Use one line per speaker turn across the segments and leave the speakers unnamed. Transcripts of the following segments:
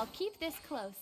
I'll keep this close.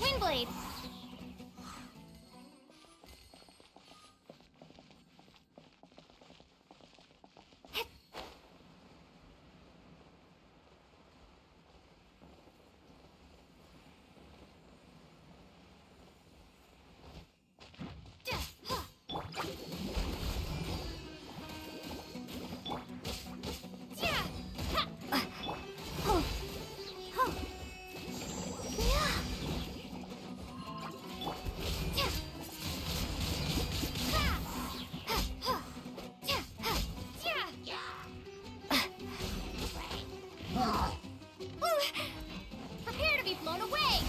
Windblade! Prepare to be blown away!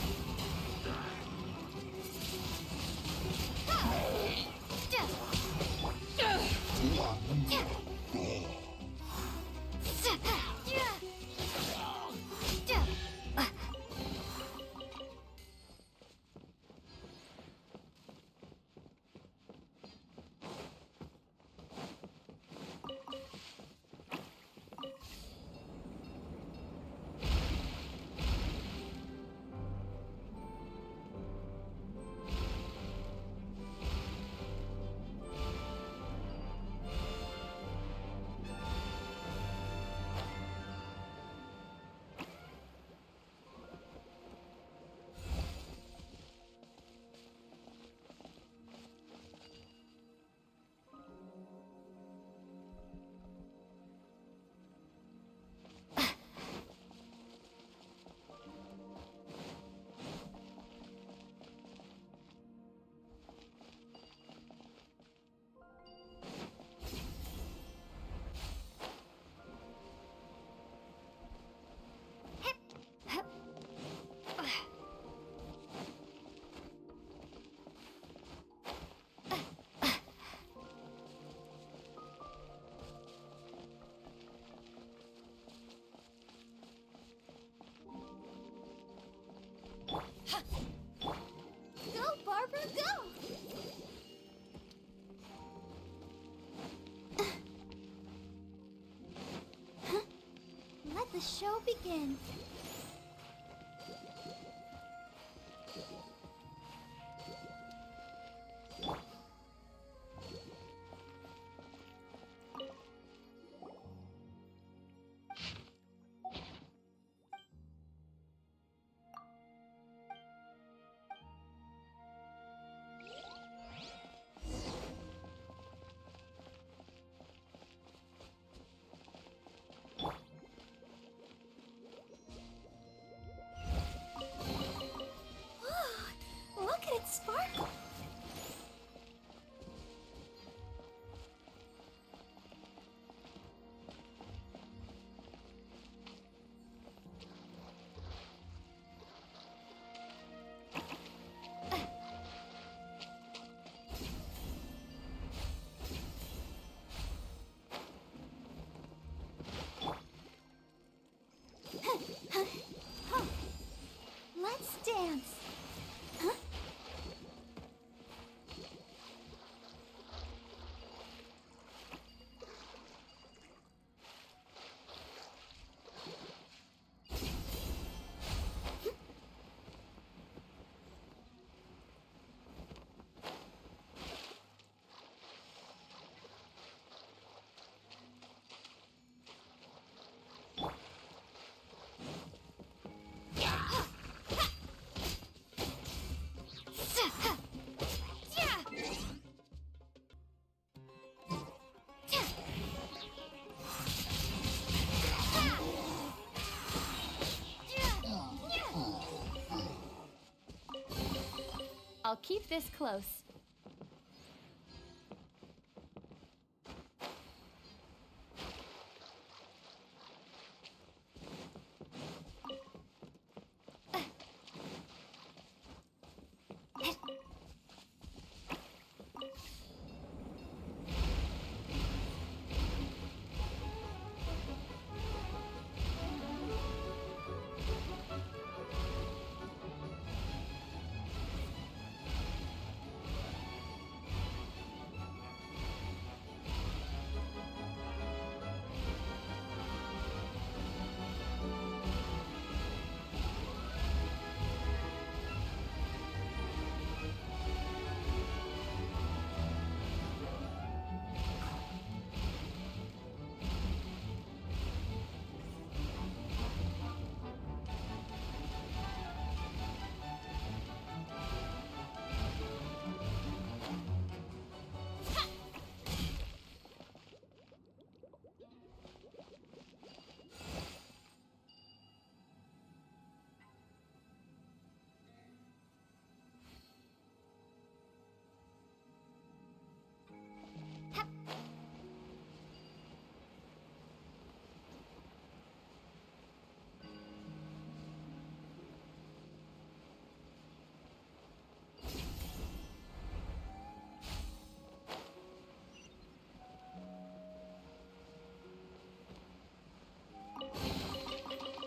Go, Barbara, go! Let the show begin. I'll keep this close.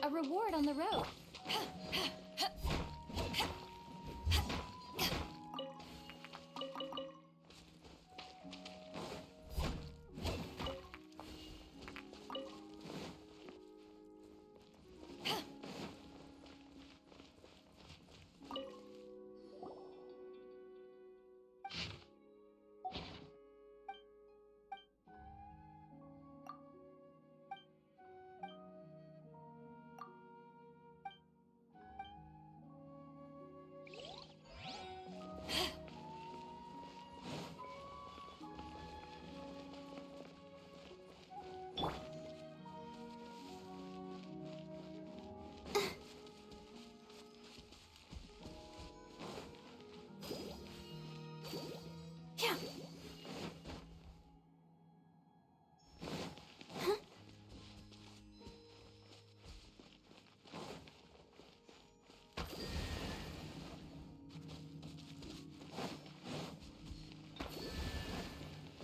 A reward on the road.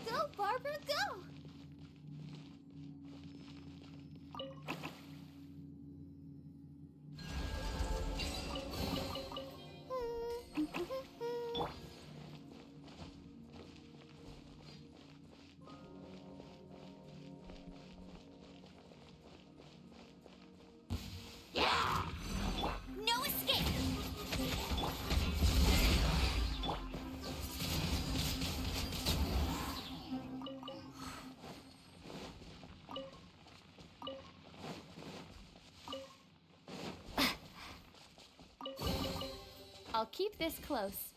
Go, Barbara, go! No escape! I'll keep this close.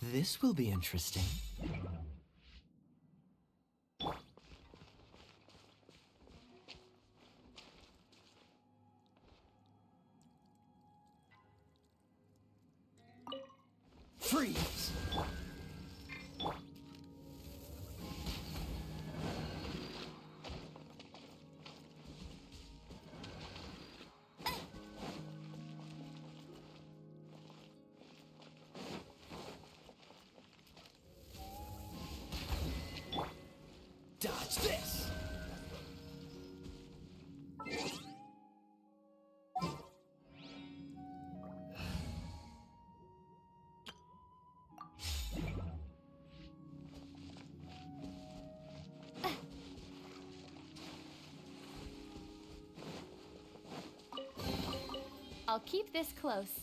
This will be interesting. Freeze! Dodge this!
I'll keep this close.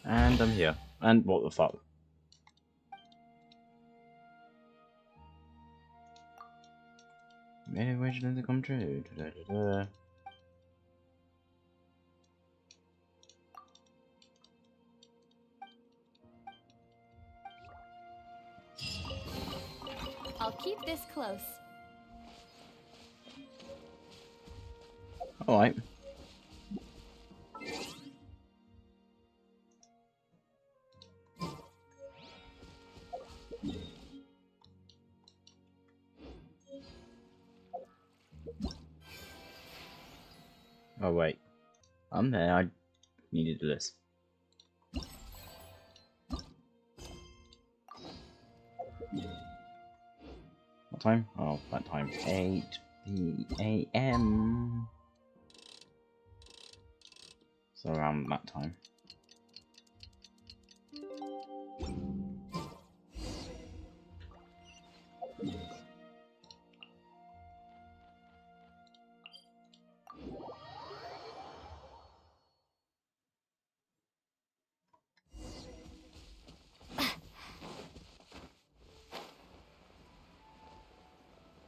And I'm here. And what the fuck? Maybe we should come true. Da-da-da-da.
I'll keep this close.
Alright. Oh wait. I'm there, I needed this. What time? Oh, that time. 8 p.m. So around that time.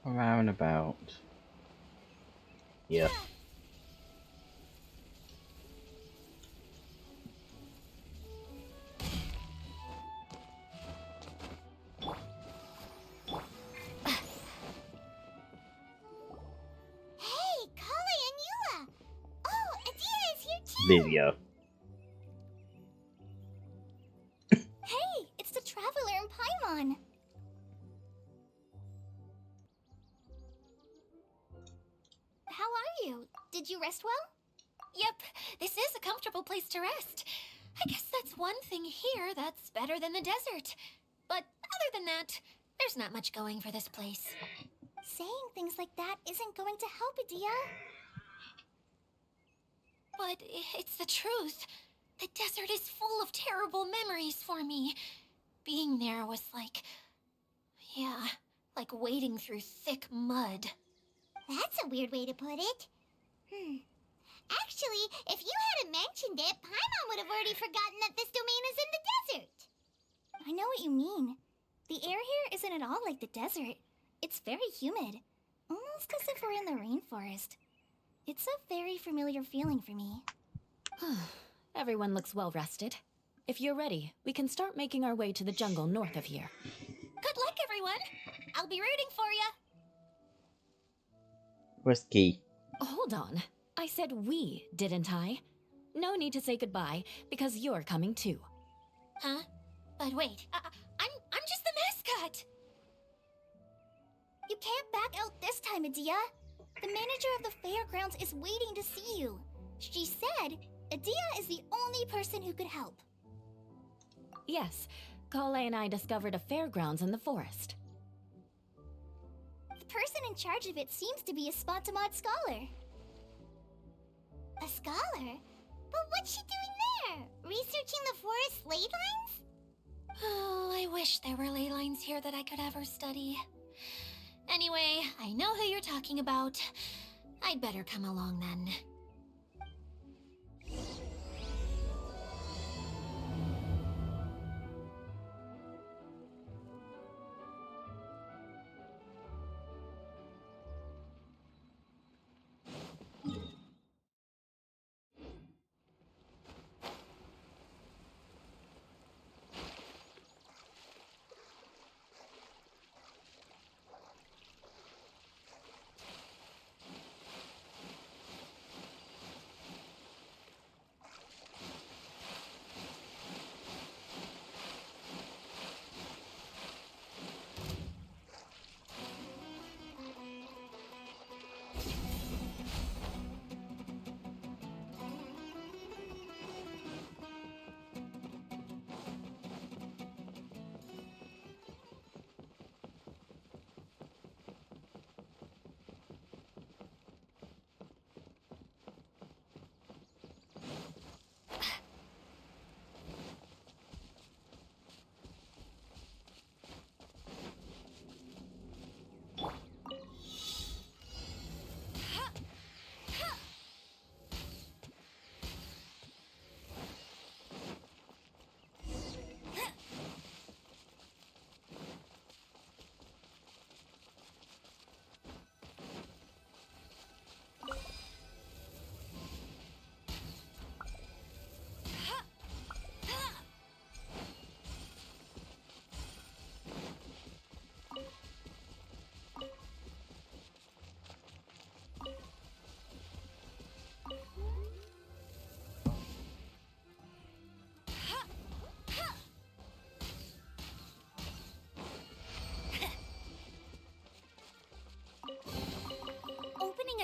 Around about. Yeah.
Hey, Kali and Eula! Oh, Adia is here too!
Video.
Hey, it's the Traveler and Paimon! How are you? Did you rest well? Yep, this is a comfortable place to rest. I guess that's one thing here that's better than the desert. But other than that, there's not much going for this place. Saying things like that isn't going to help, Adia. But it's the truth. The desert is full of terrible memories for me. Being there was like... yeah, like wading through thick mud. That's a weird way to put it. Actually, if you hadn't mentioned it, Paimon would have already forgotten that this domain is in the desert. I know what you mean. The air here isn't at all like the desert. It's very humid. Almost as if we're in the rainforest. It's a very familiar feeling for me.
Everyone looks well rested. If you're ready, we can start making our way to the jungle north of here.
Good luck, everyone! I'll be rooting for you!
Where's the key?
Hold on. I said we, didn't I? No need to say goodbye, because you're coming too.
Huh? But wait, I'm just the mascot! You can't back out this time, Adia. The manager of the fairgrounds is waiting to see you. She said Adia is the only person who could help.
Yes, Kale and I discovered a fairgrounds in the forest.
The person in charge of it seems to be a Spontamod scholar. A scholar? But what's she doing there? Researching the forest ley lines? Oh, I wish there were ley lines here that I could ever study. Anyway, I know who you're talking about. I'd better come along then.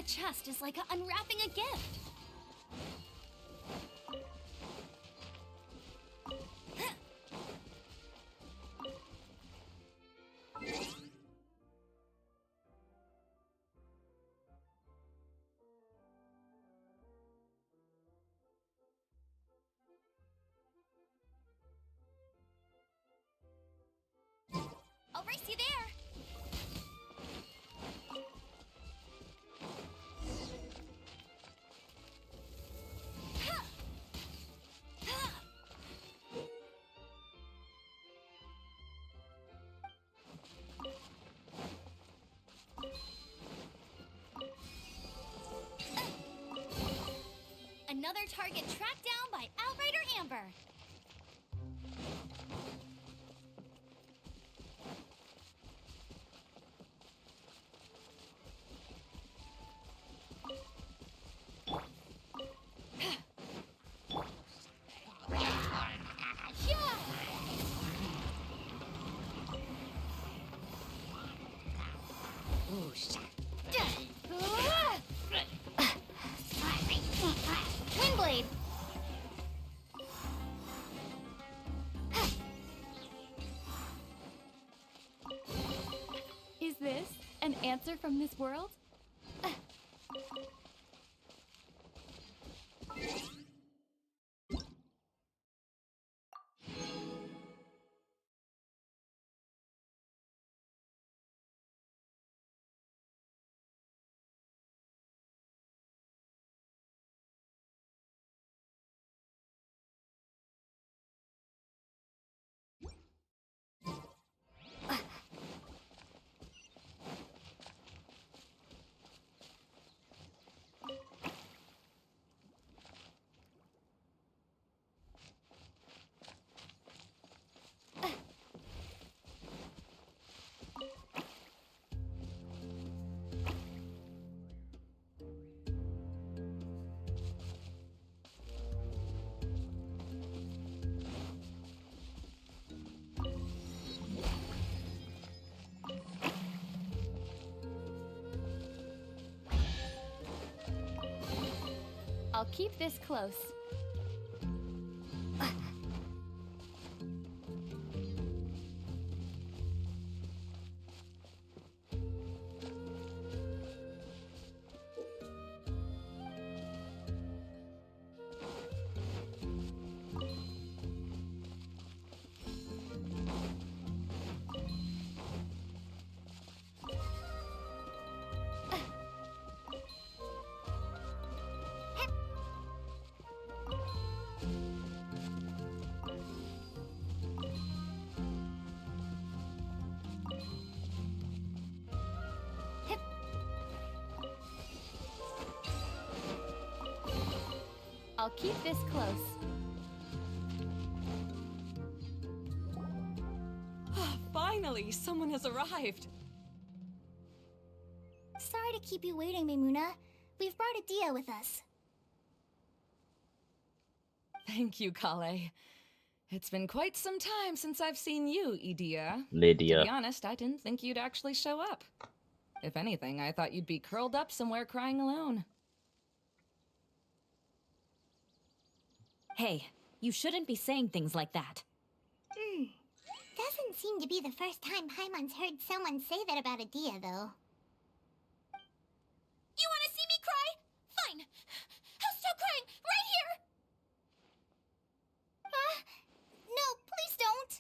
chest is like unwrapping a gift. I'll race you there. Another target tracked down by Outrider Amber. Windblade.
Is this an answer from this world? I'll keep this close. I'll keep this close.
Finally, someone has arrived.
Sorry to keep you waiting, Maimuna. We've brought Adia with us.
Thank you, Kale. It's been quite some time since I've seen you, Idia.
Lydia.
To be honest, I didn't think you'd actually show up. If anything, I thought you'd be curled up somewhere crying alone.
Hey, you shouldn't be saying things like that.
Doesn't seem to be the first time Paimon's heard someone say that about Adia, though. You want to see me cry? Fine. I'll stop crying right here. No, please don't.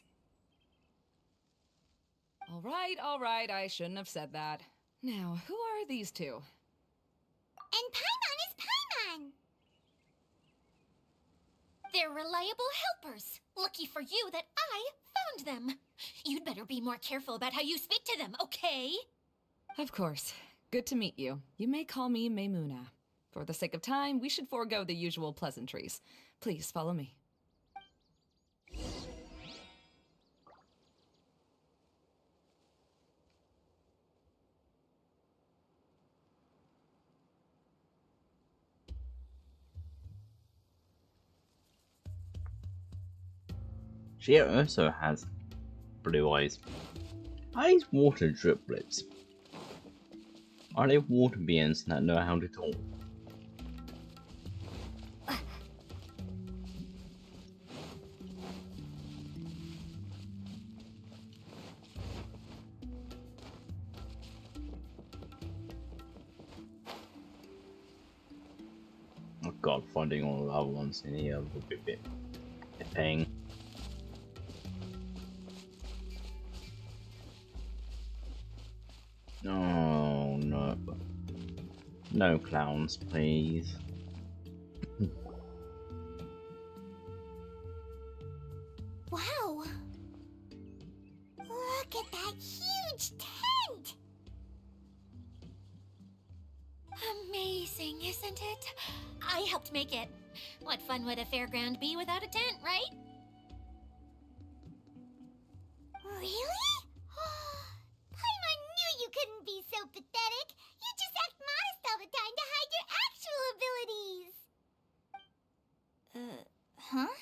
All right, I shouldn't have said that. Now, who are these two?
And Paimon is Paimon. They're reliable helpers. Lucky for you that I found them. You'd better be more careful about how you speak to them, okay?
Of course. Good to meet you. You may call me Maimuna. For the sake of time, we should forego the usual pleasantries. Please follow me.
She also has blue eyes. Are these water driplets? Are they water beings that know how to talk? Oh god, finding all the other ones in here would be a bit a pain. Oh no. No clowns, please.
Wow! Look at that huge tent! Amazing, isn't it? I helped make it. What fun would a fairground be without a tent, right? Really? Paimon knew you couldn't be so pathetic. You just act modest all the time to hide your actual abilities. Huh?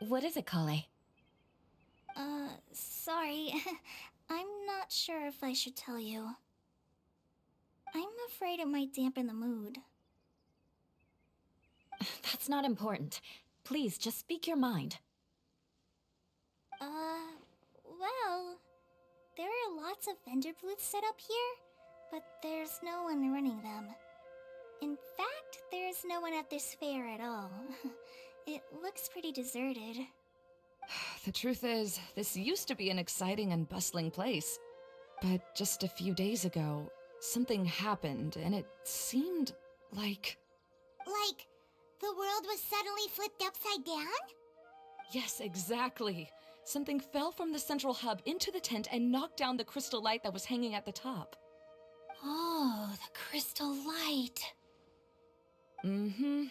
What is it, Kale?
Sorry. I'm not sure if I should tell you. I'm afraid it might dampen the mood.
That's not important. Please, just speak your mind.
Well, there are lots of vendor booths set up here, but there's no one running them. In fact, there's no one at this fair at all. It looks pretty deserted.
The truth is, this used to be an exciting and bustling place. But just a few days ago, something happened, and it seemed like...
Like, the world was suddenly flipped upside down?
Yes, exactly. Something fell from the central hub into the tent and knocked down the crystal light that was hanging at the top.
Oh, the crystal light.
Mm-hmm.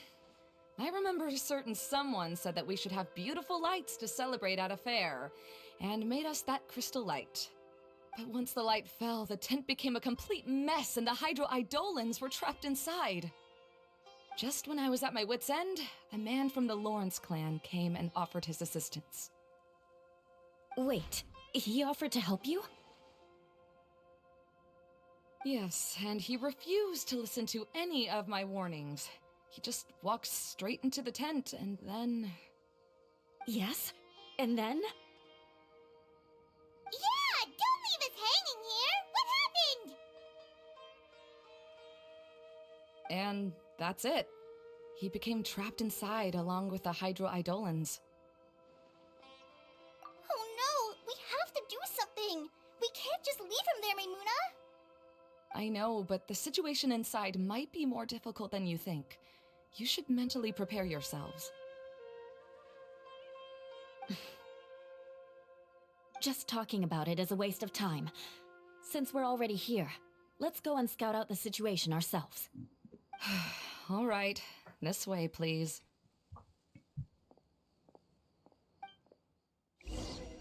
I remember a certain someone said that we should have beautiful lights to celebrate at a fair, and made us that crystal light. But once the light fell, the tent became a complete mess and the Hydro-Eidolons were trapped inside. Just when I was at my wit's end, a man from the Lawrence clan came and offered his assistance.
Wait, he offered to help you?
Yes, and he refused to listen to any of my warnings. He just walked straight into the tent, and then...
Yes? And then?
Yeah, don't leave us hanging here! What happened?
And that's it. He became trapped inside along with the Hydro-Eidolons.
Oh no, we have to do something! We can't just leave him there, Maimuna!
I know, but the situation inside might be more difficult than you think. You should mentally prepare yourselves.
Just talking about it is a waste of time. Since we're already here, let's go and scout out the situation ourselves.
All right, this way, please.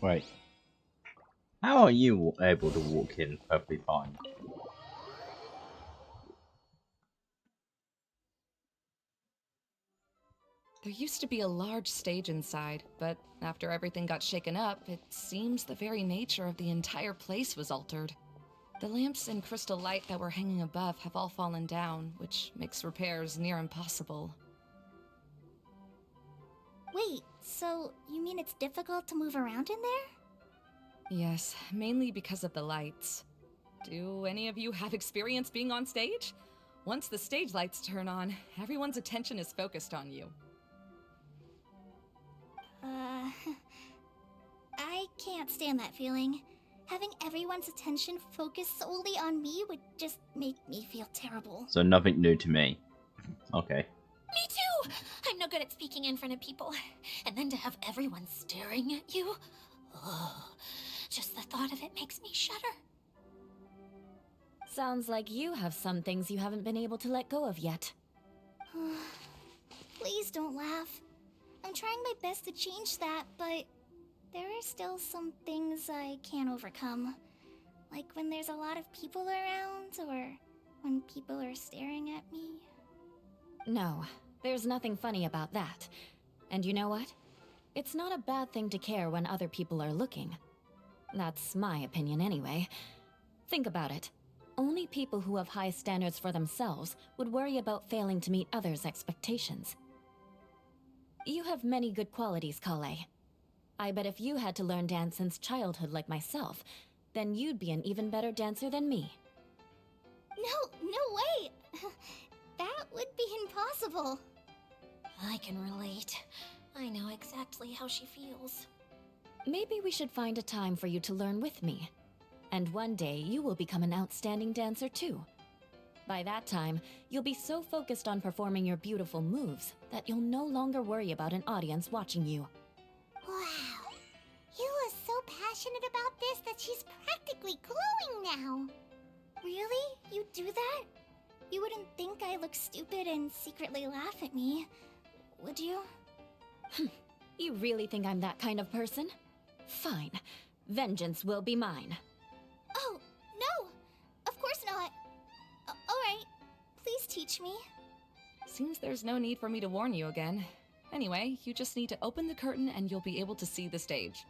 Wait. How are you able to walk in perfectly fine?
There used to be a large stage inside, but after everything got shaken up, it seems the very nature of the entire place was altered. The lamps and crystal light that were hanging above have all fallen down, which makes repairs near impossible.
Wait, so you mean it's difficult to move around in there?
Yes, mainly because of the lights. Do any of you have experience being on stage? Once the stage lights turn on, everyone's attention is focused on you.
I can't stand that feeling. Having everyone's attention focused solely on me would just make me feel terrible.
So nothing new to me. Okay.
Me too! I'm no good at speaking in front of people. And then to have everyone staring at you? Oh, just the thought of it makes me shudder.
Sounds like you have some things you haven't been able to let go of yet.
Please don't laugh. I'm trying my best to change that, but there are still some things I can't overcome. Like when there's a lot of people around, or when people are staring at me.
No, there's nothing funny about that. And you know what? It's not a bad thing to care when other people are looking. That's my opinion anyway. Think about it. Only people who have high standards for themselves would worry about failing to meet others' expectations. You have many good qualities, Kale. I bet if you had to learn dance since childhood like myself, then you'd be an even better dancer than me.
No way! That would be impossible. I can relate. I know exactly how she feels.
Maybe we should find a time for you to learn with me. And one day, you will become an outstanding dancer too. By that time, you'll be so focused on performing your beautiful moves that you'll no longer worry about an audience watching you.
Wow. Eula's so passionate about this that she's practically glowing now. Really? You do that? You wouldn't think I look stupid and secretly laugh at me, would you?
You really think I'm that kind of person? Fine. Vengeance will be mine.
Oh, no! Of course not. Alright, please teach me.
Seems there's no need for me to warn you again. Anyway, you just need to open the curtain and you'll be able to see the stage.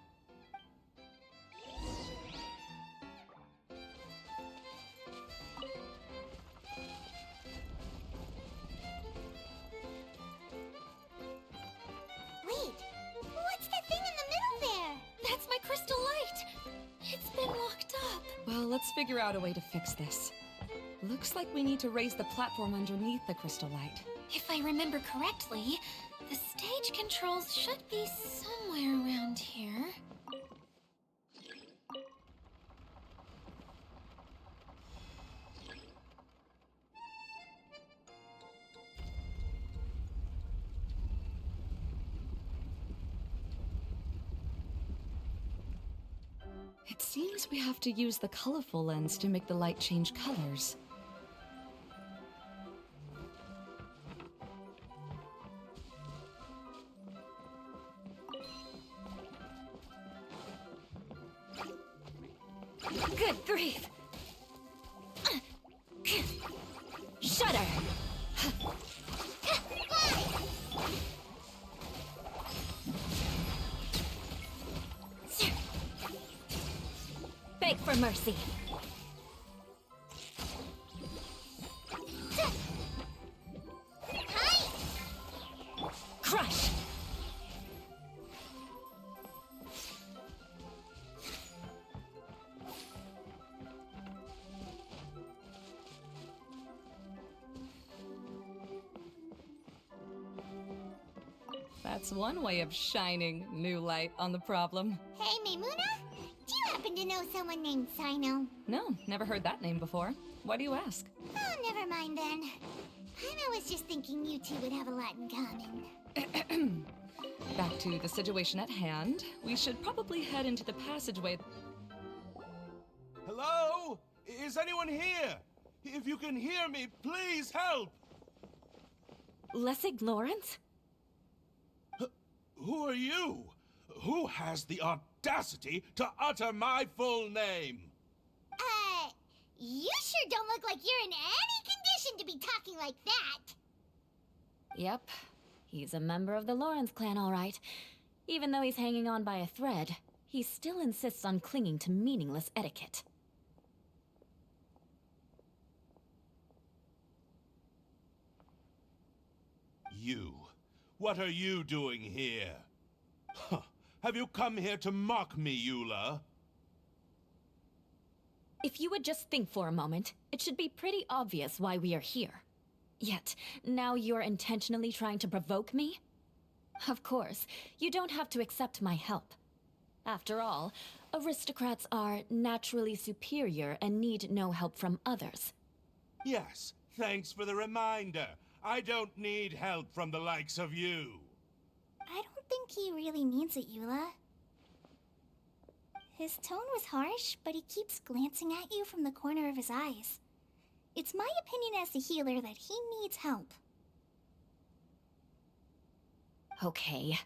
Wait, what's that thing in the middle there? That's my crystal light! It's been locked up.
Well, let's figure out a way to fix this. Looks like we need to raise the platform underneath the crystal light.
If I remember correctly, the stage controls should be somewhere around here.
It seems we have to use the colorful lens to make the light change colors.
Good grief! Shudder! Beg for mercy. Crush!
That's one way of shining new light on the problem.
Hey, Maimuna? Do you happen to know someone named Sino?
No, never heard that name before. Why do you ask?
Oh, never mind then. I was just thinking you two would have a lot in common.
Back to the situation at hand. We should probably head into the passageway.
Hello? Is anyone here? If you can hear me, please help!
Lessig Lawrence?
Who are you? Who has the audacity to utter my full name?
You sure don't look like you're in any condition to be talking like that.
Yep. He's a member of the Lawrence clan, all right. Even though he's hanging on by a thread, he still insists on clinging to meaningless etiquette.
You. What are you doing here? Huh. Have you come here to mock me, Eula?
If you would just think for a moment, it should be pretty obvious why we are here. Yet, now you're intentionally trying to provoke me? Of course, you don't have to accept my help. After all, aristocrats are naturally superior and need no help from others.
Yes, thanks for the reminder. I don't need help from the likes of you.
I don't think he really means it, Eula. His tone was harsh, but he keeps glancing at you from the corner of his eyes. It's my opinion as the healer that he needs help.
Okay.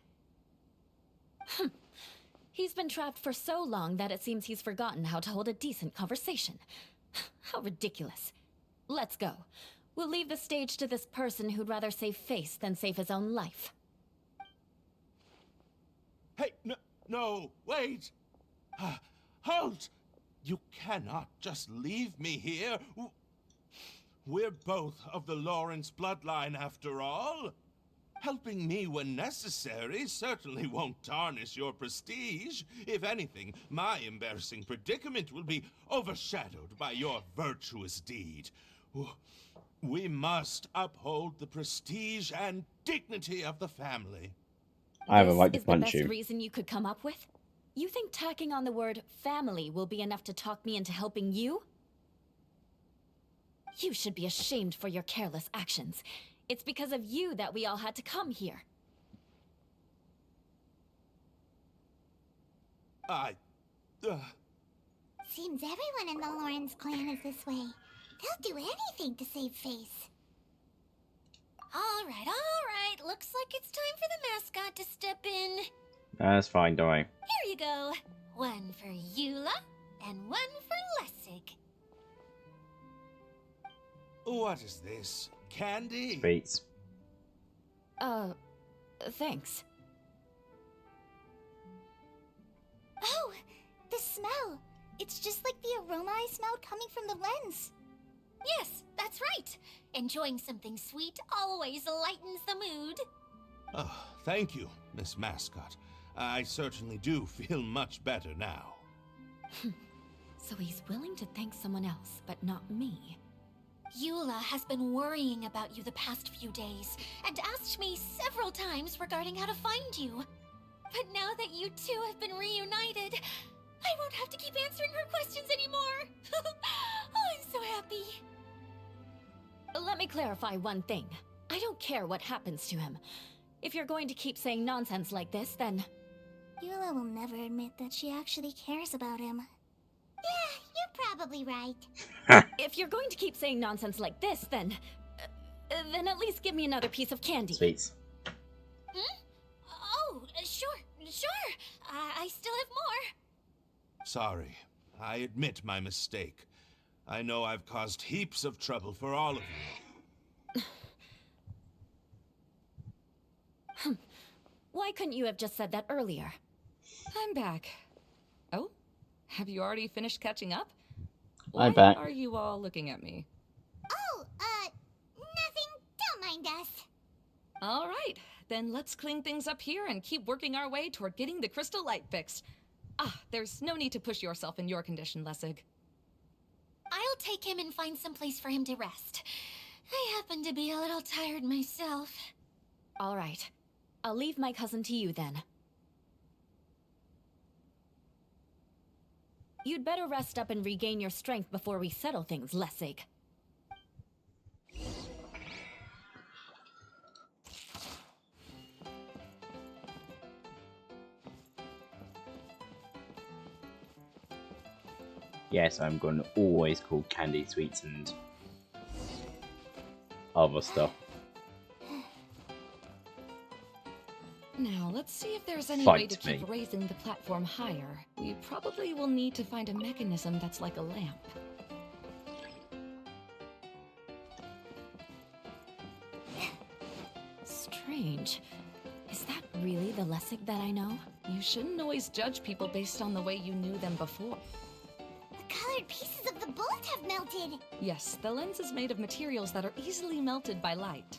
He's been trapped for so long that it seems he's forgotten how to hold a decent conversation. How ridiculous. Let's go. We'll leave the stage to this person who'd rather save face than save his own life.
Hey, no, wait! Halt! You cannot just leave me here. We're both of the Lawrence bloodline, after all. Helping me when necessary certainly won't tarnish your prestige. If anything, my embarrassing predicament will be overshadowed by your virtuous deed. We must uphold the prestige and dignity of the family.
I have a
This
right to
is the
punch
best
you.
reason you could come up with? You think tacking on the word family will be enough to talk me into helping you? You should be ashamed for your careless actions. It's because of you that we all had to come here.
Seems everyone in the Lawrence clan is this way. They'll do anything to save face. All right. Looks like it's time for the mascot to step in.
That's fine, don't worry.
Here you go. One for Eula, and one for Lessig.
What is this? Candy?
Sweets.
Thanks.
Oh, the smell. It's just like the aroma I smelled coming from the lens. Yes, that's right. Enjoying something sweet always lightens the mood.
Oh, thank you, Miss Mascot. I certainly do feel much better now.
So he's willing to thank someone else, but not me.
Eula has been worrying about you the past few days and asked me several times regarding how to find you. But now that you two have been reunited, I won't have to keep answering her questions anymore. Oh, I'm so happy.
Let me clarify one thing. I don't care what happens to him. If you're going to keep saying nonsense like this, then...
Eula will never admit that she actually cares about him. Yeah, you're probably right.
If you're going to keep saying nonsense like this, then at least give me another piece of candy.
Sweets.
Oh, sure. I still have more.
Sorry. I admit my mistake. I know I've caused heaps of trouble for all of you.
Why couldn't you have just said that earlier?
I'm back. Oh? Have you already finished catching up?
I'm
Why
back.
are you all looking at me?
Oh, nothing. Don't mind us.
All right, then let's clean things up here and keep working our way toward getting the crystal light fixed. There's no need to push yourself in your condition, Lessig.
I'll take him and find some place for him to rest. I happen to be a little tired myself.
All right. I'll leave my cousin to you then. You'd better rest up and regain your strength before we settle things, Lessig.
Yes, I'm going to always call candy, sweets, and other stuff.
Now, let's see if there's any
Fight
way to keep
me.
raising the platform higher. We probably will need to find a mechanism that's like a lamp.
Strange. Is that really the Lessig that I know?
You shouldn't always judge people based on the way you knew them before.
The colored pieces of the bullet have melted.
Yes, the lens is made of materials that are easily melted by light.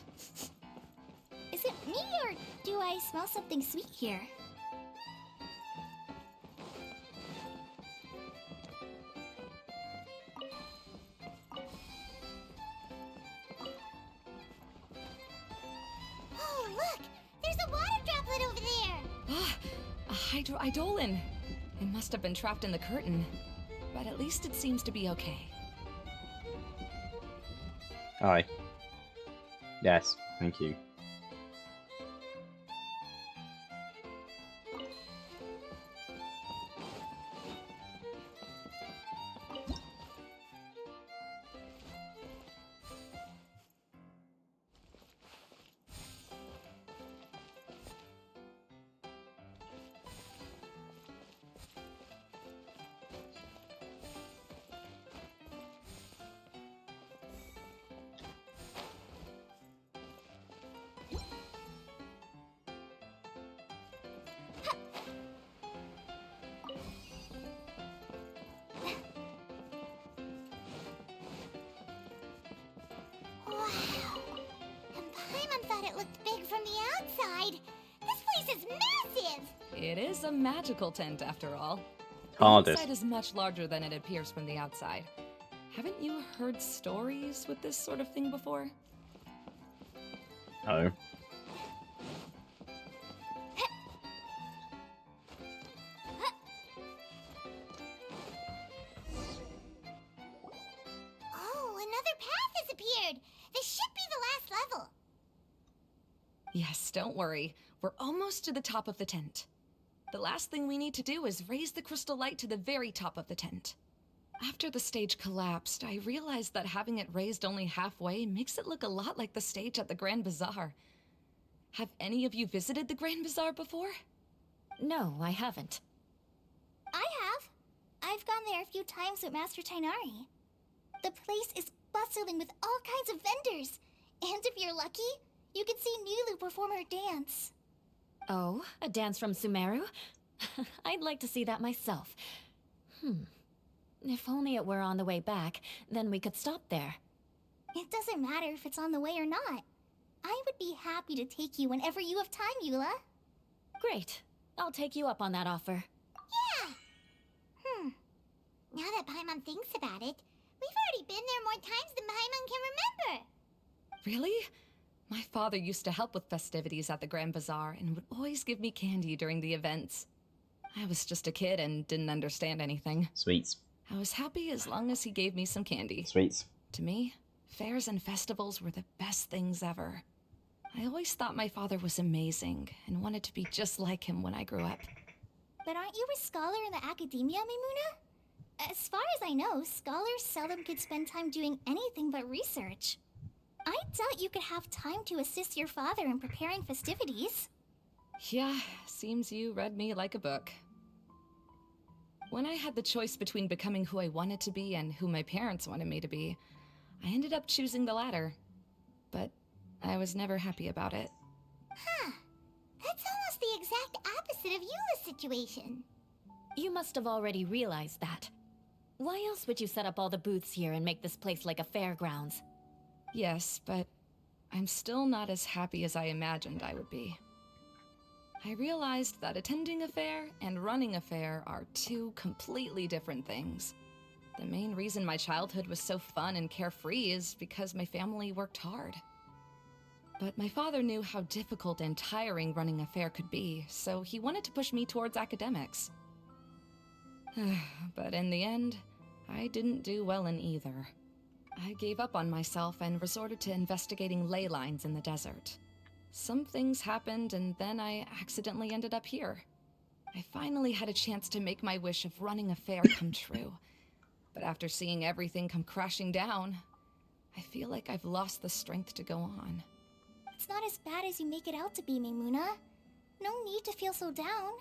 Is it me, or do I smell something sweet here? Oh, look! There's a water droplet over there!
A hydroidolin. It must have been trapped in the curtain. But at least it seems to be okay.
Hi. Yes, thank you.
It is a magical tent, after all. The
Hardest.
inside is much larger than it appears from the outside. Haven't you heard stories with this sort of thing before?
Oh.
Oh, another path has appeared. This should be the last level.
Yes, don't worry. We're almost to the top of the tent. The last thing we need to do is raise the crystal light to the very top of the tent. After the stage collapsed, I realized that having it raised only halfway makes it look a lot like the stage at the Grand Bazaar. Have any of you visited the Grand Bazaar before?
No, I haven't.
I have. I've gone there a few times with Master Tainari. The place is bustling with all kinds of vendors. And if you're lucky, you can see Nulu perform her dance.
Oh, a dance from Sumeru? I'd like to see that myself. If only it were on the way back, then we could stop there.
It doesn't matter if it's on the way or not. I would be happy to take you whenever you have time, Eula.
Great. I'll take you up on that offer.
Yeah. Now that Paimon thinks about it, we've already been there more times than Paimon can remember.
Really? My father used to help with festivities at the Grand Bazaar and would always give me candy during the events. I was just a kid and didn't understand anything.
Sweets.
I was happy as long as he gave me some candy.
Sweets.
To me, fairs and festivals were the best things ever. I always thought my father was amazing and wanted to be just like him when I grew up.
But aren't you a scholar in the academia, Maimuna? As far as I know, scholars seldom could spend time doing anything but research. I doubt you could have time to assist your father in preparing festivities.
Yeah, seems you read me like a book. When I had the choice between becoming who I wanted to be and who my parents wanted me to be, I ended up choosing the latter. But I was never happy about it.
Huh. That's almost the exact opposite of Eula's situation.
You must have already realized that. Why else would you set up all the booths here and make this place like a fairgrounds?
Yes, but I'm still not as happy as I imagined I would be. I realized that attending a fair and running a fair are two completely different things. The main reason my childhood was so fun and carefree is because my family worked hard. But my father knew how difficult and tiring running a fair could be, so he wanted to push me towards academics. But in the end, I didn't do well in either. I gave up on myself and resorted to investigating ley lines in the desert. Some things happened, and then I accidentally ended up here. I finally had a chance to make my wish of running a fair come true. But after seeing everything come crashing down, I feel like I've lost the strength to go on.
It's not as bad as you make it out to be, Maimuna. No need to feel so down.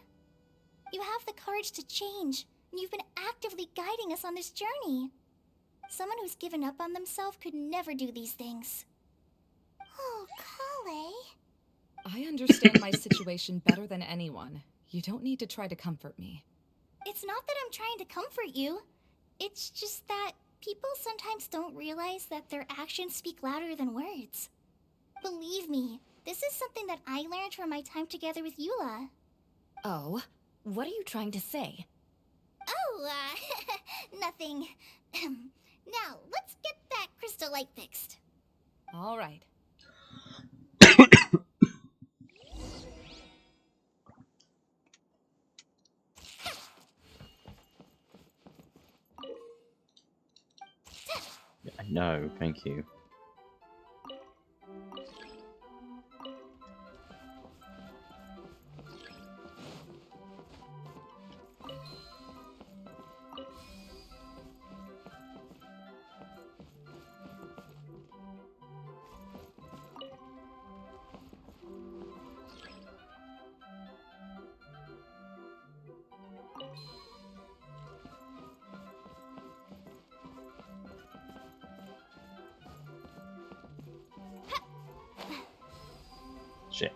You have the courage to change, and you've been actively guiding us on this journey. Someone who's given up on themselves could never do these things. Oh, Kale.
I understand my situation better than anyone. You don't need to try to comfort me.
It's not that I'm trying to comfort you. It's just that people sometimes don't realize that their actions speak louder than words. Believe me, this is something that I learned from my time together with Eula.
Oh, what are you trying to say?
Oh, nothing. Now, let's get that crystal light fixed.
All right.
No, thank you. Shit.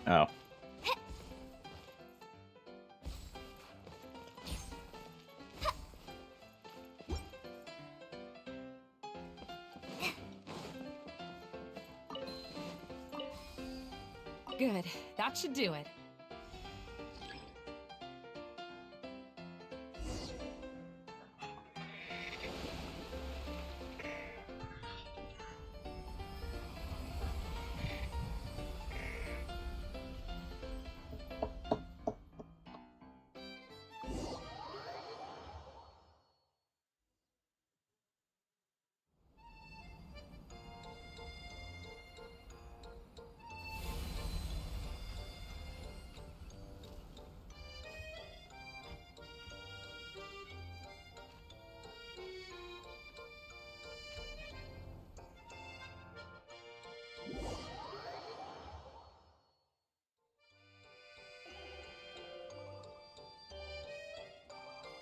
Oh.
Good. That should do it.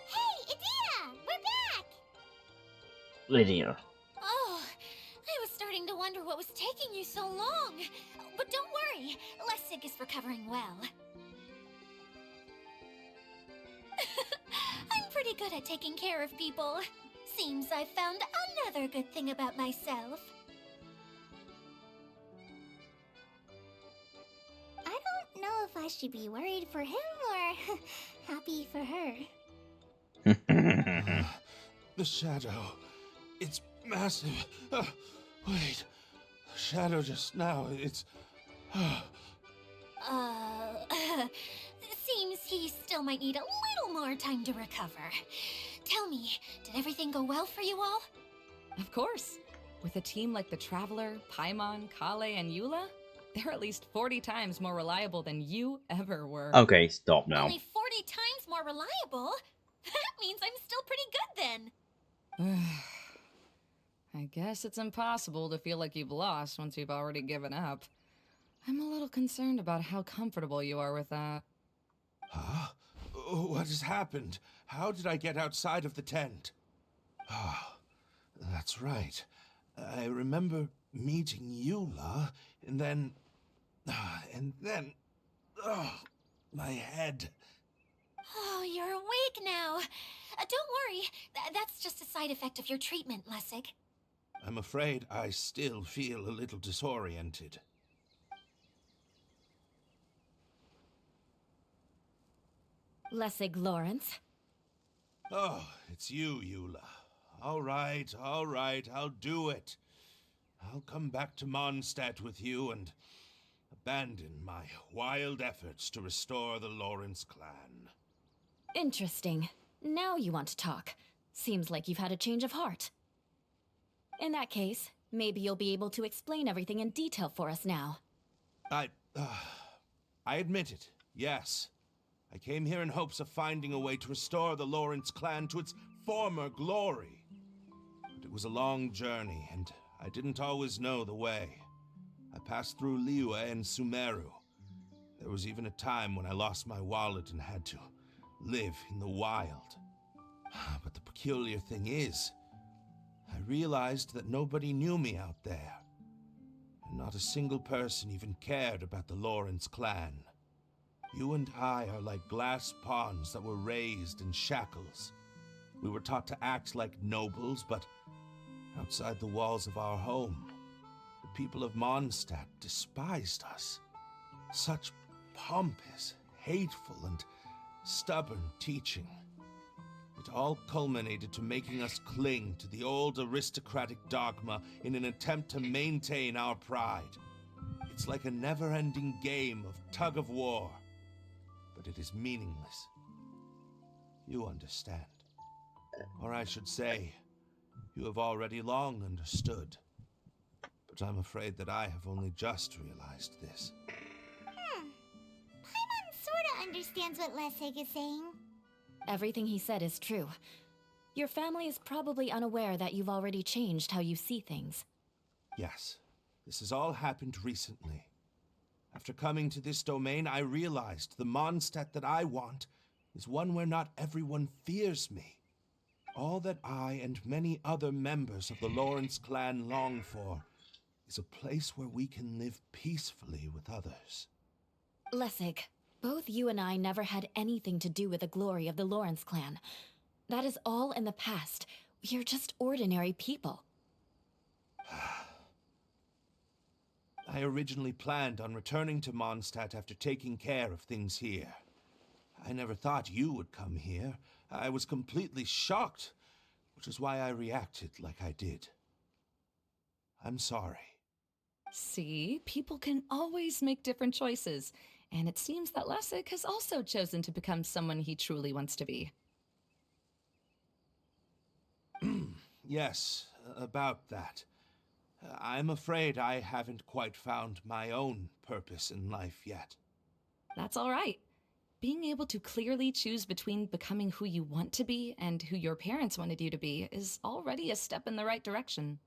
Hey, Adina! We're back!
Lydia.
Oh, I was starting to wonder what was taking you so long. But don't worry, Lessig is recovering well. I'm pretty good at taking care of people. Seems I've found another good thing about myself. I don't know if I should be worried for him or happy for her.
The shadow. It's massive. Wait. The shadow just now. It's.
Seems he still might need a little more time to recover. Tell me, did everything go well for you all?
Of course. With a team like the Traveler, Paimon, Kale, and Eula, they're at least 40 times more reliable than you ever were.
Okay, stop now.
Only 40 times more reliable? That means I'm still pretty good then.
I guess it's impossible to feel like you've lost once you've already given up. I'm a little concerned about how comfortable you are with that.
Huh? What has happened? How did I get outside of the tent? Ah, that's right. I remember meeting Eula, and then. Oh, my head.
Oh, you're awake now. Don't worry, that's just a side effect of your treatment, Lessig.
I'm afraid I still feel a little disoriented.
Lessig Lawrence.
Oh, it's you, Eula. All right, I'll do it. I'll come back to Mondstadt with you and abandon my wild efforts to restore the Lawrence clan.
Interesting. Now you want to talk. Seems like you've had a change of heart. In that case, maybe you'll be able to explain everything in detail for us now.
I admit it, yes. I came here in hopes of finding a way to restore the Lawrence clan to its former glory. But it was a long journey, and I didn't always know the way. I passed through Liyue and Sumeru. There was even a time when I lost my wallet and had to live in the wild. But the peculiar thing is, I realized that nobody knew me out there. And not a single person even cared about the Lawrence clan. You and I are like glass pawns that were raised in shackles. We were taught to act like nobles, but outside the walls of our home, the people of Mondstadt despised us. Such pompous, hateful, and stubborn teaching. It all culminated to making us cling to the old aristocratic dogma in an attempt to maintain our pride. It's like a never-ending game of tug-of-war, but it is meaningless. You understand. Or I should say, you have already long understood. But I'm afraid that I have only just realized this.
Paimon sorta understands what Lessig is saying.
Everything he said is true. Your family is probably unaware that you've already changed how you see things.
Yes, this has all happened recently. After coming to this domain, I realized the Mondstadt that I want is one where not everyone fears me. All that I and many other members of the Lawrence clan long for is a place where we can live peacefully with others.
Lessig, both you and I never had anything to do with the glory of the Lawrence clan. That is all in the past. We are just ordinary people.
I originally planned on returning to Mondstadt after taking care of things here. I never thought you would come here. I was completely shocked, which is why I reacted like I did. I'm sorry.
See, people can always make different choices, and it seems that Lessig has also chosen to become someone he truly wants to be.
Yes, about that. I'm afraid I haven't quite found my own purpose in life yet.
That's all right. Being able to clearly choose between becoming who you want to be and who your parents wanted you to be is already a step in the right direction.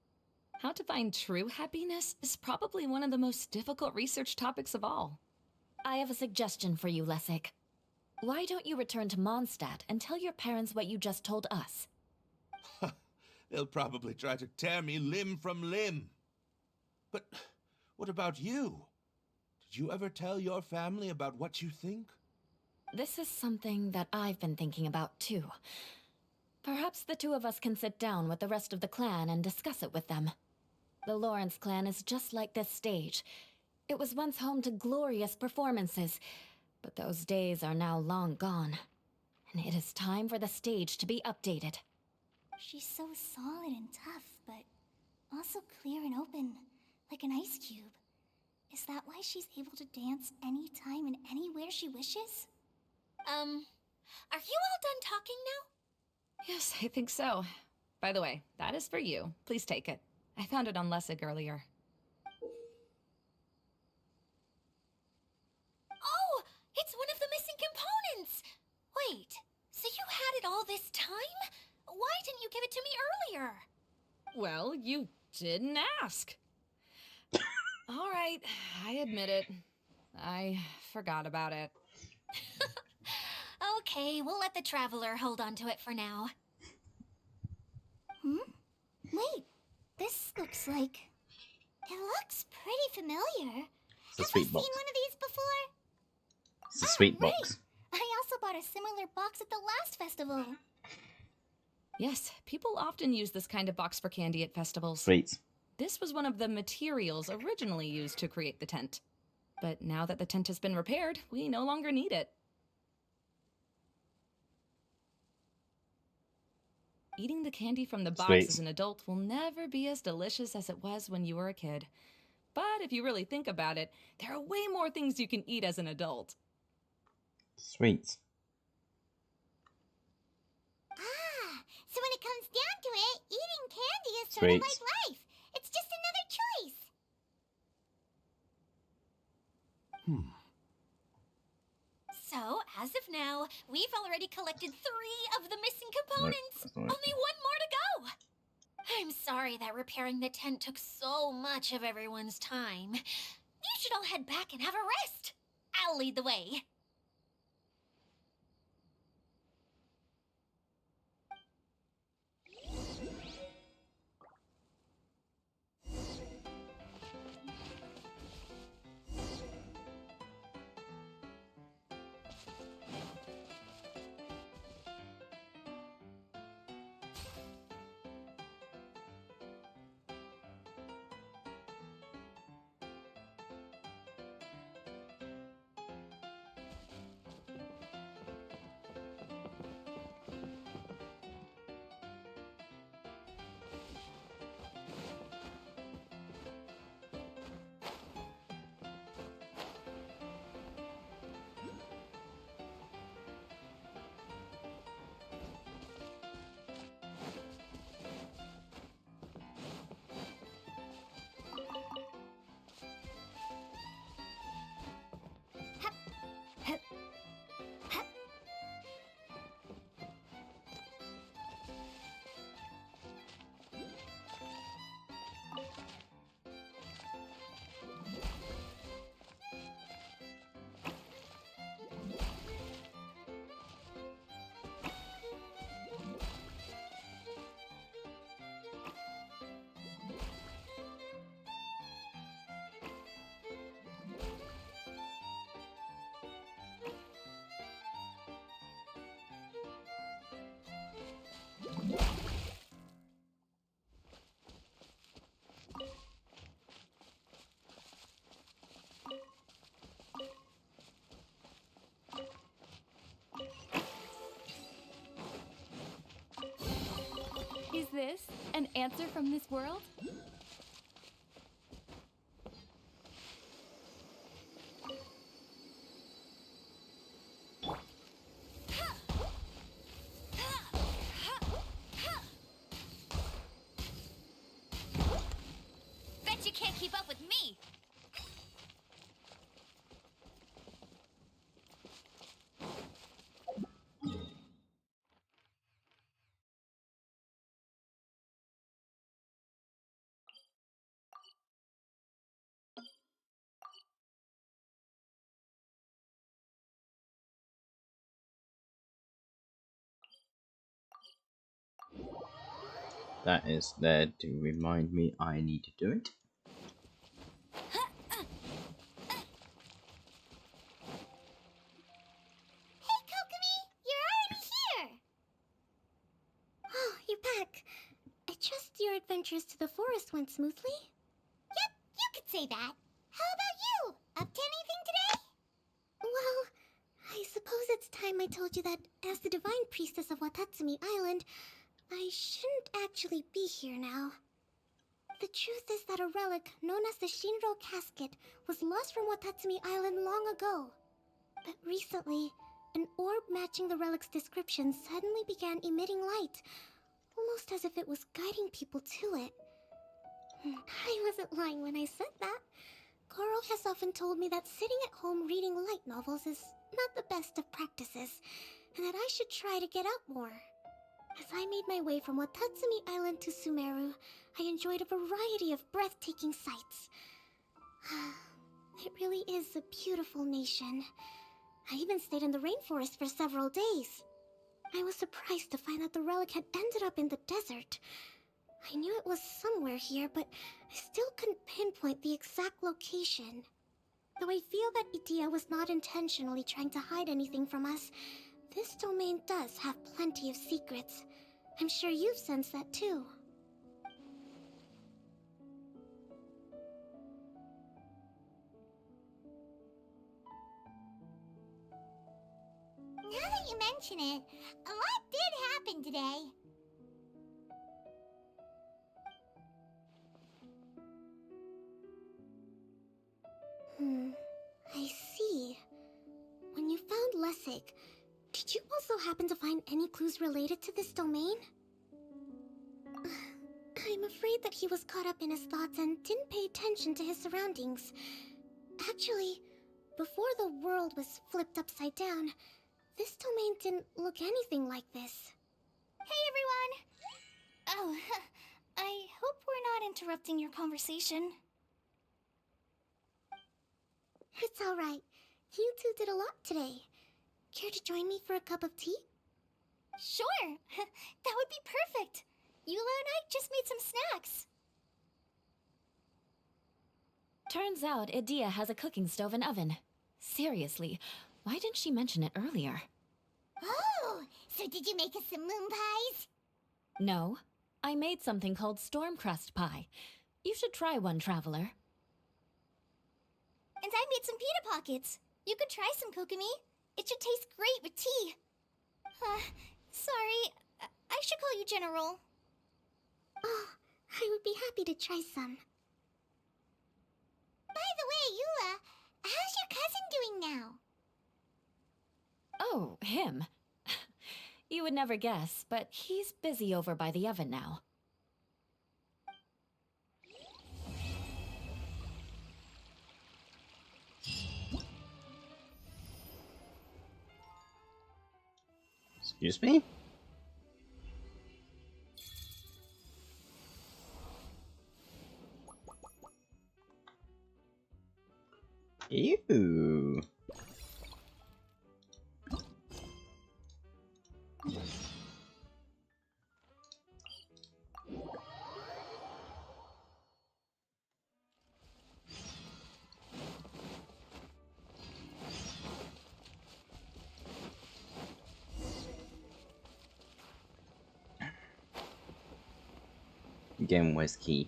How to find true happiness is probably one of the most difficult research topics of all.
I have a suggestion for you, Lessig. Why don't you return to Mondstadt and tell your parents what you just told us?
They'll probably try to tear me limb from limb. But what about you? Did you ever tell your family about what you think?
This is something that I've been thinking about too. Perhaps the two of us can sit down with the rest of the clan and discuss it with them. The Lawrence clan is just like this stage. It was once home to glorious performances, but those days are now long gone. And it is time for the stage to be updated.
She's so solid and tough, but also clear and open, like an ice cube. Is that why she's able to dance anytime and anywhere she wishes? Are you all done talking now?
Yes, I think so. By the way, that is for you. Please take it. I found it on Lessig earlier.
Oh, it's one of the missing components! Wait, so you had it all this time? Why didn't you give it to me earlier?
Well, you didn't ask. All right, I admit it. I forgot about it.
Okay, we'll let the Traveler hold on to it for now. Wait, this looks like... It looks pretty familiar.
It's a
Have I
sweet
seen
box.
one of these before?
It's a sweet
right.
box.
I also bought a similar box at the last festival.
Yes, people often use this kind of box for candy at festivals.
Sweets.
This was one of the materials originally used to create the tent. But now that the tent has been repaired, we no longer need it. Eating the candy from the box
Sweet.
as an adult will never be as delicious as it was when you were a kid. But if you really think about it, there are way more things you can eat as an adult.
Sweets.
So when it comes down to it, eating candy is sort of
Sweet.
like life. It's just another choice. So, as of now, we've already collected 3 of the missing components.
that's all right.
Only 1 more to go. I'm sorry that repairing the tent took so much of everyone's time. You should all head back and have a rest. I'll lead the way.
this an answer from this world?
Bet you can't keep up with me.
That is there to remind me I need to do it.
Hey, Kokomi! You're already here! Oh, you're back. I trust your adventures to the forest went smoothly? Yep, you could say that. How about you? Up to anything today? Well, I suppose it's time I told you that as the divine priestess of Watatsumi Island, I shouldn't actually be here now. The truth is that a relic known as the Shinro Casket was lost from Watatsumi Island long ago. But recently, an orb matching the relic's description suddenly began emitting light, almost as if it was guiding people to it. I wasn't lying when I said that. Goro has often told me that sitting at home reading light novels is not the best of practices, and that I should try to get out more. As I made my way from Watatsumi Island to Sumeru, I enjoyed a variety of breathtaking sights. It really is a beautiful nation. I even stayed in the rainforest for several days. I was surprised to find that the relic had ended up in the desert. I knew it was somewhere here, but I still couldn't pinpoint the exact location. Though I feel that Idia was not intentionally trying to hide anything from us, this domain does have plenty of secrets. I'm sure you've sensed that too. Now that you mention it, a lot did happen today. I see. When you found Lessig, did you also happen to find any clues related to this domain? I'm afraid that he was caught up in his thoughts and didn't pay attention to his surroundings. Actually, before the world was flipped upside down, this domain didn't look anything like this. Hey everyone! Oh, I hope we're not interrupting your conversation. It's alright. You two did a lot today. Care to join me for a cup of tea? Sure! That would be perfect! Eula and I just made some snacks.
Turns out Idia has a cooking stove and oven. Seriously, why didn't she mention it earlier?
Oh! So did you make us some moon pies?
No, I made something called storm crust pie. You should try one, traveler.
And I made some pita pockets. You could try some, Kokomi. It should taste great with tea. Sorry. I should call you General. Oh, I would be happy to try some. By the way, Eula, how's your cousin doing now?
Oh, him. You would never guess, but he's busy over by the oven now.
Excuse me? Ew. Again, where's key?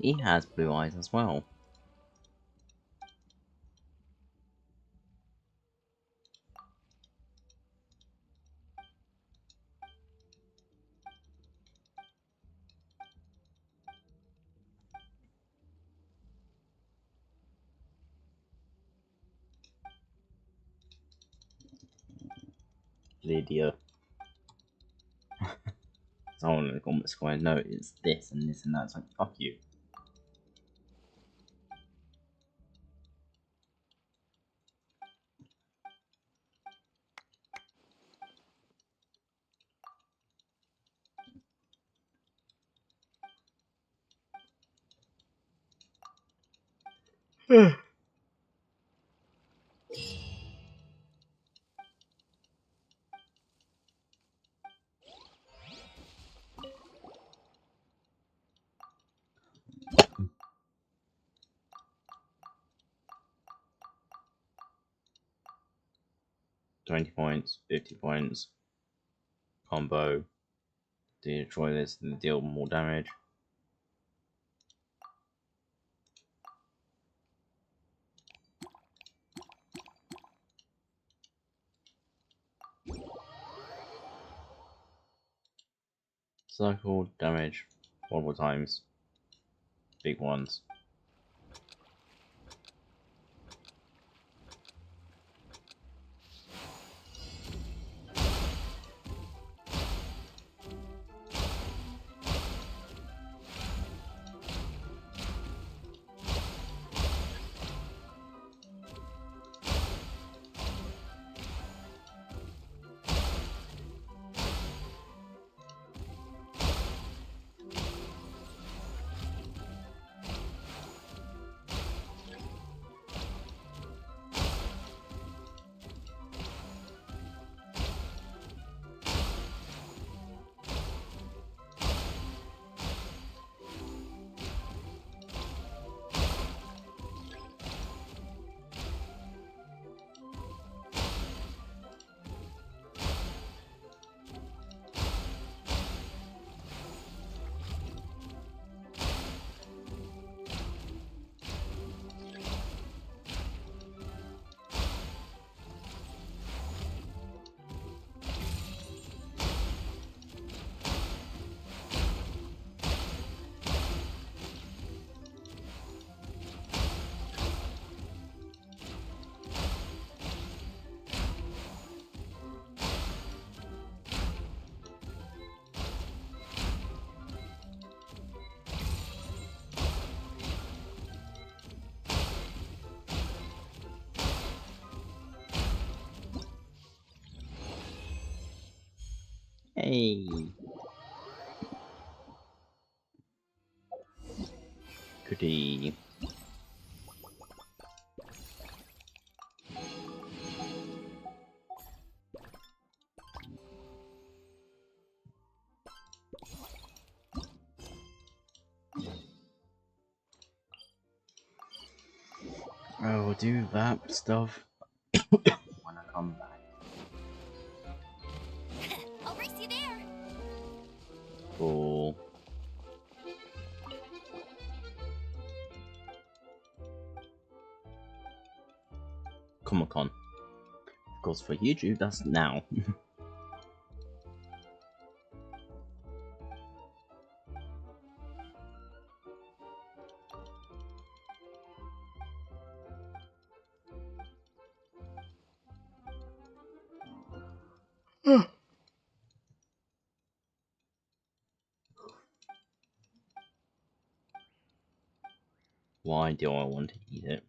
He has blue eyes as well. Lydia. Someone in the comments going, no, it's this and this and that. It's like, fuck you. £20, 50 points. Combo. Destroy this and deal more damage. Circle damage 4 more times. Big ones. Hey. Goody. I will do that stuff when I come back.
I'll race you there.
Cool. Comic-Con. Of course, for YouTube, that's now. Why do I want to eat it?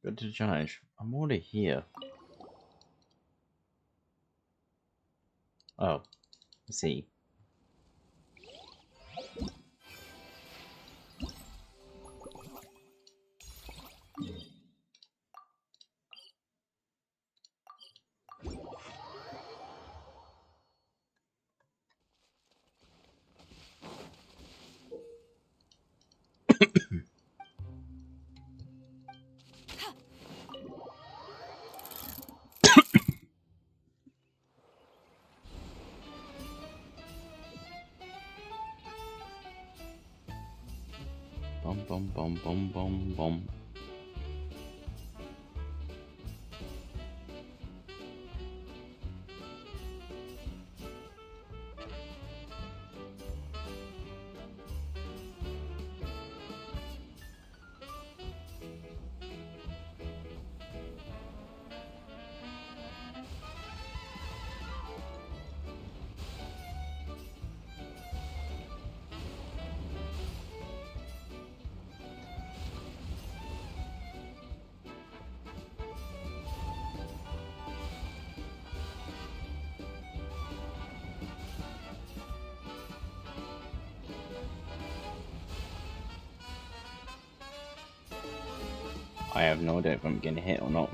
Go to the challenge. I'm already here. Oh, I see. bum bum bum bum bum. I have no idea if I'm getting hit or not.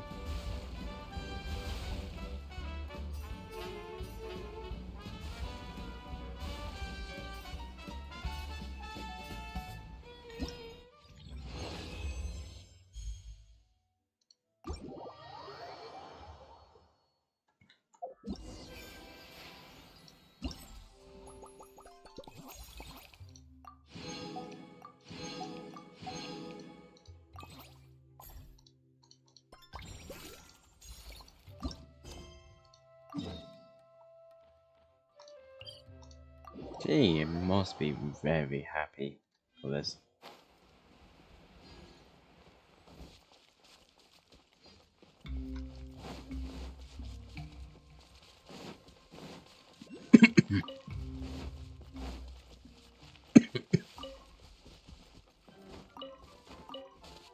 Gee, it must be very happy for this.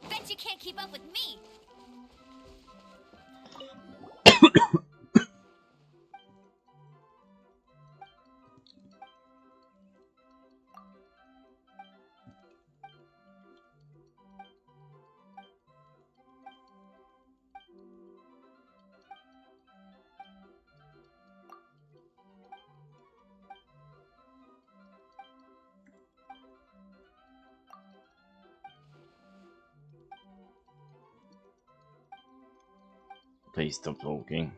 Bet you can't keep up with me.
Please stop talking.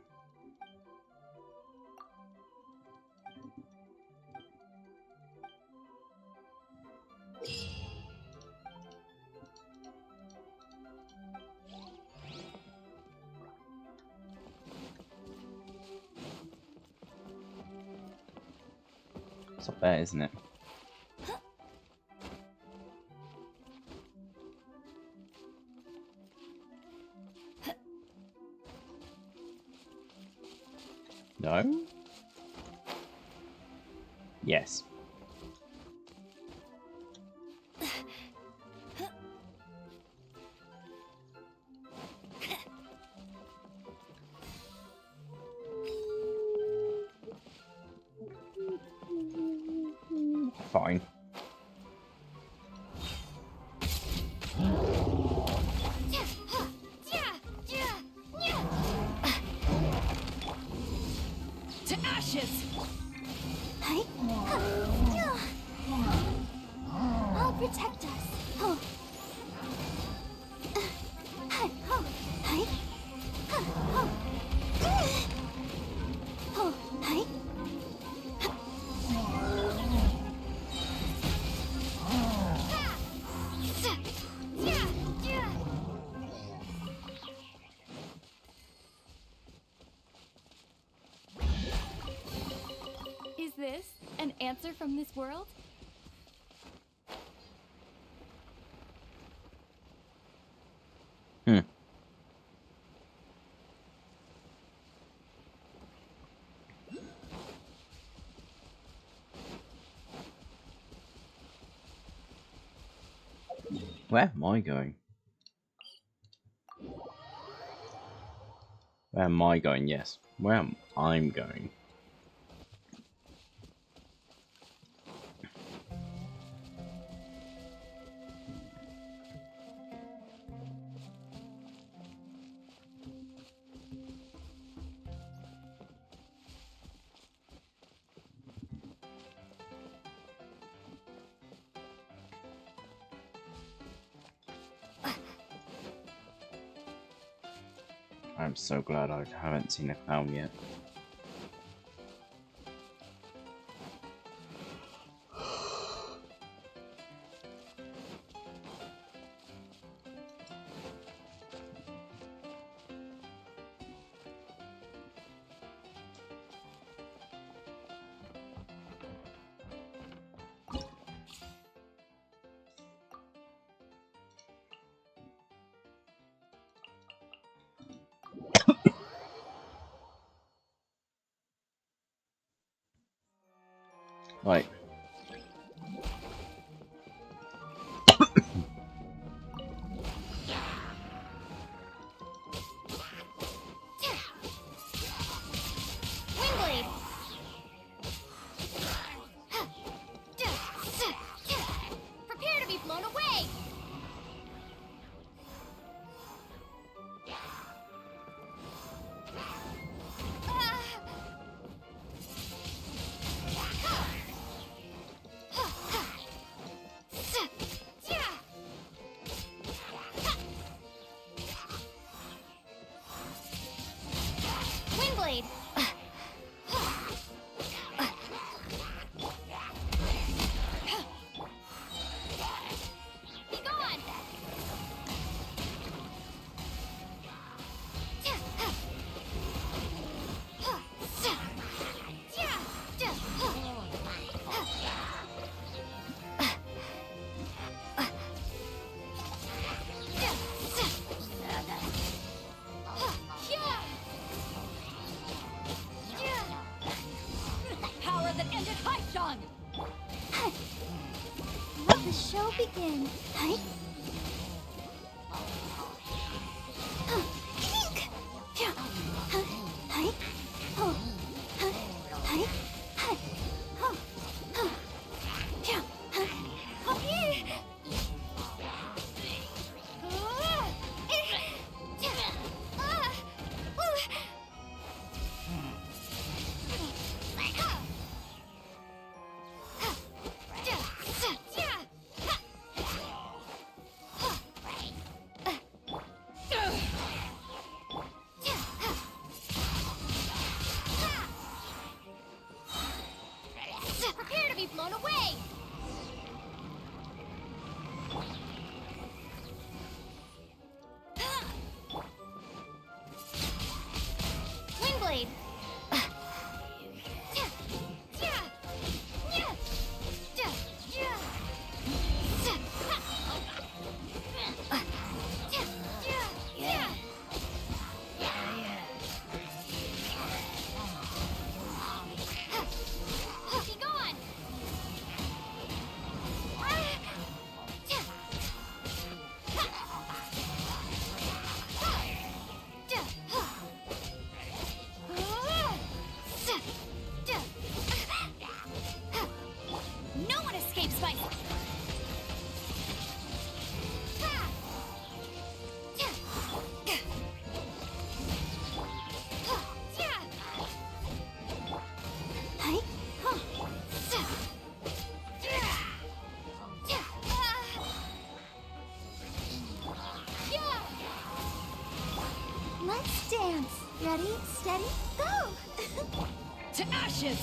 It's not bad, isn't it? No? Yes. Fine.
To ashes!
Hey? I'll protect us. Oh. Hey, oh, hey. Oh. Oh, hey.
Is this an answer from this world?
Hmm. Where am I going? Where am I going? Yes. Where am I going? I'm so glad I haven't seen a clown yet. Right.
Wingblade! Prepare to be blown away! Wingblade! Be gone!
Power that ended Haishan!
Let the show begin. Hi. Pink. Yeah. Hi. Oh. Hi. Hi. Oh. Yeah. Oh. Prepare to be blown away! Wingblade! Be gone!
No one escapes my...
Hi. Let's dance. Ready, steady, go!
To ashes!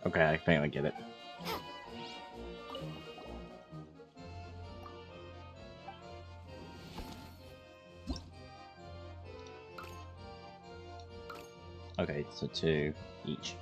Okay, I think I get it. Okay, so 2 each.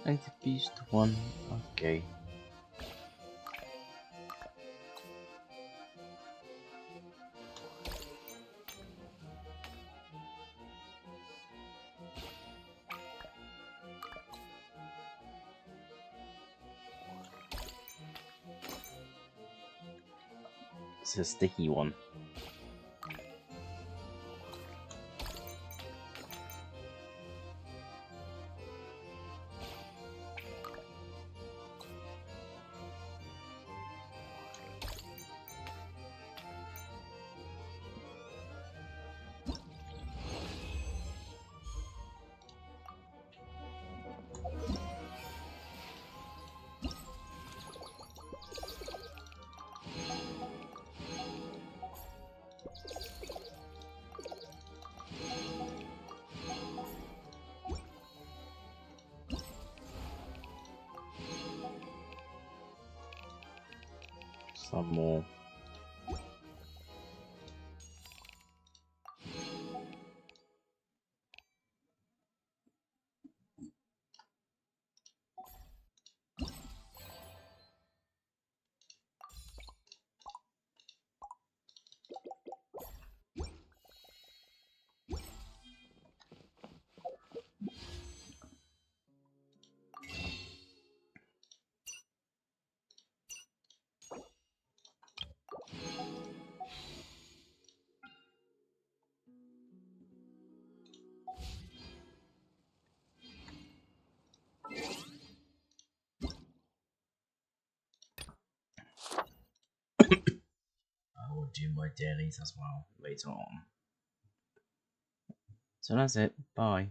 Anti-beast 1, okay. It's a sticky one. Some more. I will do my dailies as well later on. So that's it. Bye.